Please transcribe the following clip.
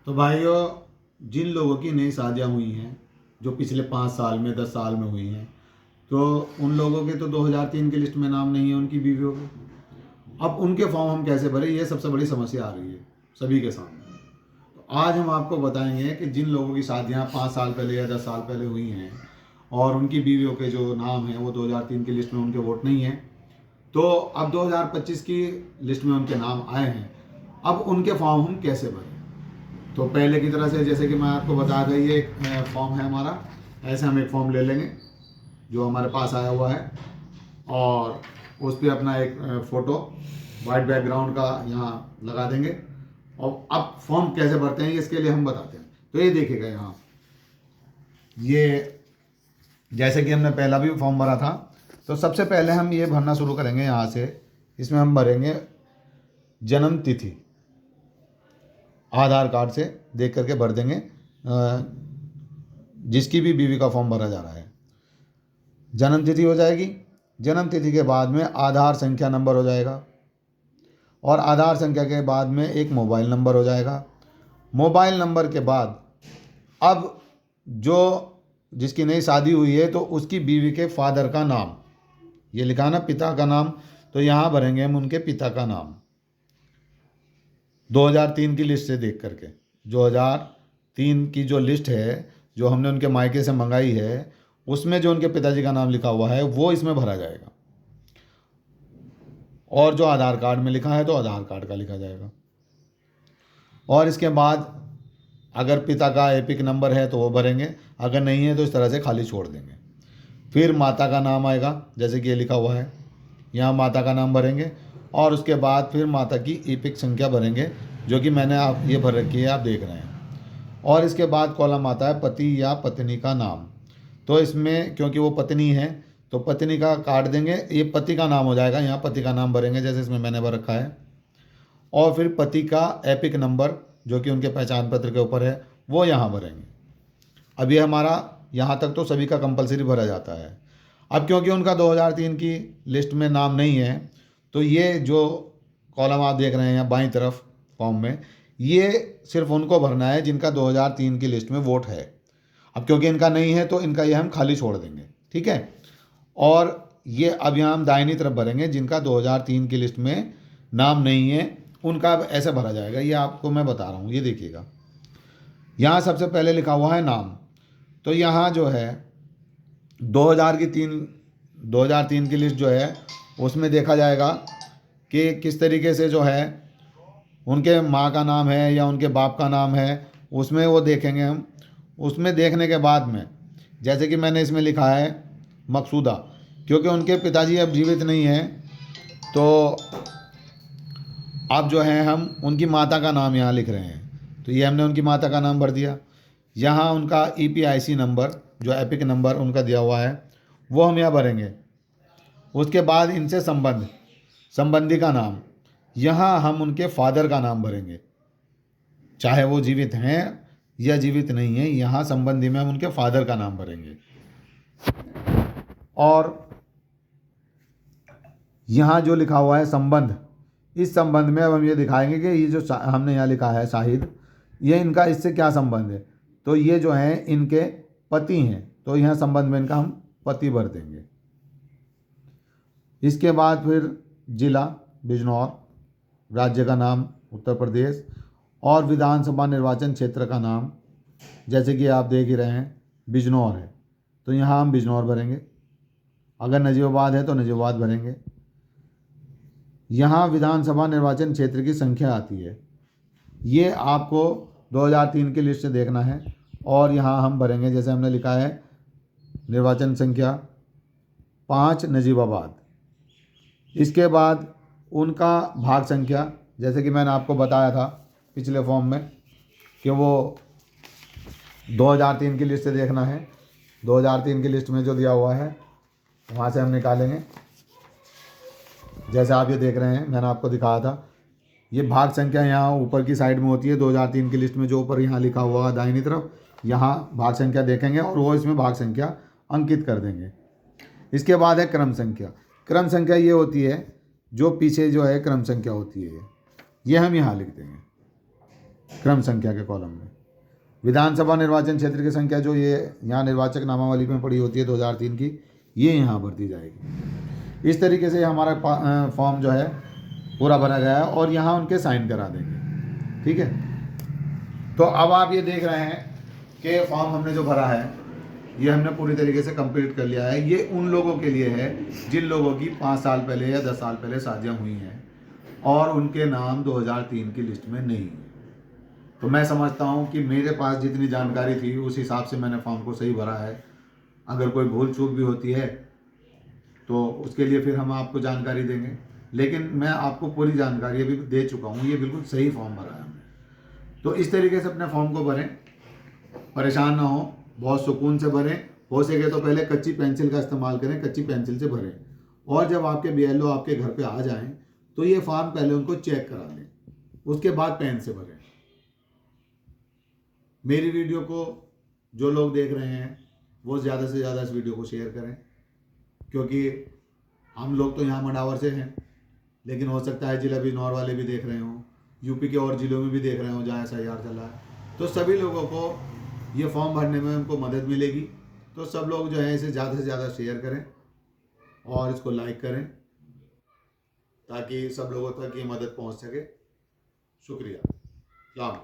तो भाइयों, जिन लोगों की नई शादियाँ हुई हैं जो पिछले 5 साल में 10 साल में हुई हैं, तो उन लोगों के तो 2003 की लिस्ट में नाम नहीं है उनकी बीवियों के। अब उनके फॉर्म हम कैसे भरें, ये सबसे बड़ी समस्या आ रही है सभी के सामने। तो आज हम आपको बताएंगे कि जिन लोगों की शादियाँ 5 साल पहले या 10 साल पहले हुई हैं और उनकी बीवियों के जो नाम हैं वो 2003 की लिस्ट में उनके वोट नहीं हैं, तो अब 2025 की लिस्ट में उनके नाम आए हैं, अब उनके फॉर्म हम कैसे भरें। तो पहले की तरह से जैसे कि मैं आपको बता था, ये एक फॉर्म है हमारा। ऐसे हम एक फॉर्म ले लेंगे जो हमारे पास आया हुआ है और उस पर अपना एक फ़ोटो वाइट बैकग्राउंड का यहाँ लगा देंगे। और अब फॉर्म कैसे भरते हैं इसके लिए हम बताते हैं। तो ये देखिएगा, यहाँ ये जैसे कि हमने पहला भी फॉर्म भरा था, तो सबसे पहले हम ये भरना शुरू करेंगे यहाँ से। इसमें हम भरेंगे जन्म तिथि, आधार कार्ड से देख करके भर देंगे जिसकी भी बीवी का फॉर्म भरा जा रहा है। जन्म तिथि हो जाएगी। जन्म तिथि के बाद में आधार संख्या नंबर हो जाएगा और आधार संख्या के बाद में एक मोबाइल नंबर हो जाएगा। मोबाइल नंबर के बाद अब जो जिसकी नई शादी हुई है तो उसकी बीवी के फादर का नाम, ये लिखा ना पिता का नाम, तो यहाँ भरेंगे हम उनके पिता का नाम 2003 की लिस्ट से देख करके। 2003 की जो लिस्ट है जो हमने उनके मायके से मंगाई है, उसमें जो उनके पिताजी का नाम लिखा हुआ है वो इसमें भरा जाएगा। और जो आधार कार्ड में लिखा है तो आधार कार्ड का लिखा जाएगा। और इसके बाद अगर पिता का एपिक नंबर है तो वो भरेंगे, अगर नहीं है तो इस तरह से खाली छोड़ देंगे। फिर माता का नाम आएगा, जैसे कि ये लिखा हुआ है, यहाँ माता का नाम भरेंगे। और उसके बाद फिर माता की एपिक संख्या भरेंगे, जो कि मैंने आप ये भर रखी है, आप देख रहे हैं। और इसके बाद कॉलम आता है पति या पत्नी का नाम। तो इसमें क्योंकि वो पत्नी है तो पत्नी का काट देंगे, ये पति का नाम हो जाएगा। यहाँ पति का नाम भरेंगे जैसे इसमें मैंने भर रखा है। और फिर पति का एपिक नंबर जो कि उनके पहचान पत्र के ऊपर है वो यहाँ भरेंगे। अब ये हमारा यहाँ तक तो सभी का कंपलसरी भरा जाता है। अब क्योंकि उनका 2003 की लिस्ट में नाम नहीं है, तो ये जो कॉलम आप देख रहे हैं यहाँ बाईं तरफ फॉर्म में, ये सिर्फ उनको भरना है जिनका 2003 की लिस्ट में वोट है। अब क्योंकि इनका नहीं है तो इनका ये हम खाली छोड़ देंगे, ठीक है। और ये अब यहाँ हम दाहिनी तरफ भरेंगे जिनका 2003 की लिस्ट में नाम नहीं है, उनका अब ऐसे भरा जाएगा। ये आपको मैं बता रहा हूँ, ये देखिएगा। यहाँ सबसे पहले लिखा हुआ है नाम, तो यहाँ जो है 2003 की लिस्ट जो है उसमें देखा जाएगा कि किस तरीके से जो है उनके माँ का नाम है या उनके बाप का नाम है, उसमें वो देखेंगे हम। उसमें देखने के बाद में जैसे कि मैंने इसमें लिखा है मकसूदा, क्योंकि उनके पिताजी अब जीवित नहीं हैं, तो अब जो है हम उनकी माता का नाम यहाँ लिख रहे हैं। तो ये हमने उनकी माता का नाम भर दिया। यहाँ उनका EPIC नंबर जो एपिक नंबर उनका दिया हुआ है वो हम यहाँ भरेंगे। उसके बाद इनसे संबंधी का नाम, यहाँ हम उनके फादर का नाम भरेंगे, चाहे वो जीवित हैं या जीवित नहीं है। यहाँ संबंधी में हम उनके फादर का नाम भरेंगे। और यहाँ जो लिखा हुआ है संबंध, इस संबंध में अब हम ये दिखाएंगे कि ये जो हमने यहाँ लिखा है शाहिद, ये इनका इससे क्या संबंध है। तो ये जो हैं इनके पति हैं, तो यहाँ संबंध में इनका हम पति भर देंगे। इसके बाद फिर जिला बिजनौर, राज्य का नाम उत्तर प्रदेश, और विधानसभा निर्वाचन क्षेत्र का नाम जैसे कि आप देख ही रहे हैं बिजनौर है, तो यहाँ हम बिजनौर भरेंगे। अगर नजीबाबाद है तो नजीबाबाद भरेंगे। यहाँ विधानसभा निर्वाचन क्षेत्र की संख्या आती है, ये आपको 2003 की लिस्ट से देखना है। और यहाँ हम भरेंगे जैसे हमने लिखा है निर्वाचन संख्या 5 नजीबाबाद। इसके बाद उनका भाग संख्या, जैसे कि मैंने आपको बताया था पिछले फॉर्म में कि वो 2003 की लिस्ट से देखना है। 2003 की लिस्ट में जो दिया हुआ है वहाँ से हम निकालेंगे। जैसे आप ये देख रहे हैं, मैंने आपको दिखाया था, ये भाग संख्या यहाँ ऊपर की साइड में होती है। 2003 की लिस्ट में जो ऊपर यहाँ लिखा हुआ है दाहिनी तरफ, यहाँ भाग संख्या देखेंगे और वो इसमें भाग संख्या अंकित कर देंगे। इसके बाद है क्रम संख्या। क्रम संख्या ये होती है जो पीछे जो है क्रम संख्या होती है, ये हम यहाँ लिख देंगे। क्रम संख्या के कॉलम में। विधानसभा निर्वाचन क्षेत्र की संख्या जो ये यहाँ निर्वाचक नामावली में पड़ी होती है 2003 की, ये यहाँ भरती जाएगी। इस तरीके से हमारा फॉर्म जो है पूरा भरा गया है और यहाँ उनके साइन करा देंगे। ठीक है, तो अब आप ये देख रहे हैं कि फॉर्म हमने जो भरा है ये हमने पूरी तरीके से कंप्लीट कर लिया है। ये उन लोगों के लिए है जिन लोगों की 5 साल पहले या 10 साल पहले शादियाँ हुई हैं और उनके नाम 2003 की लिस्ट में नहीं है। तो मैं समझता हूँ कि मेरे पास जितनी जानकारी थी उस हिसाब से मैंने फॉर्म को सही भरा है। अगर कोई भूल चूक भी होती है तो उसके लिए फिर हम आपको जानकारी देंगे, लेकिन मैं आपको पूरी जानकारी अभी दे चुका हूँ। ये बिल्कुल सही फॉर्म भरा है हमने। तो इस तरीके से अपने फॉर्म को भरें, परेशान ना हो, बहुत सुकून से भरें। हो सके तो पहले कच्ची पेंसिल का इस्तेमाल करें, कच्ची पेंसिल से भरें। और जब आपके BLO आपके घर पे आ जाएं तो ये फॉर्म पहले उनको चेक करा लें, उसके बाद पेन से भरें। मेरी वीडियो को जो लोग देख रहे हैं वो ज़्यादा से ज़्यादा इस वीडियो को शेयर करें, क्योंकि हम लोग तो यहाँ मंडावर से हैं, लेकिन हो सकता है जिला बिजनौर वाले भी देख रहे हों, यूपी के और ज़िलों में भी देख रहे हों जहाँ SIR चला है। तो सभी लोगों को ये फॉर्म भरने में उनको मदद मिलेगी। तो सब लोग जो है इसे ज़्यादा से ज़्यादा शेयर करें और इसको लाइक करें ताकि सब लोगों तक ये मदद पहुँच सके। शुक्रिया। सलाम।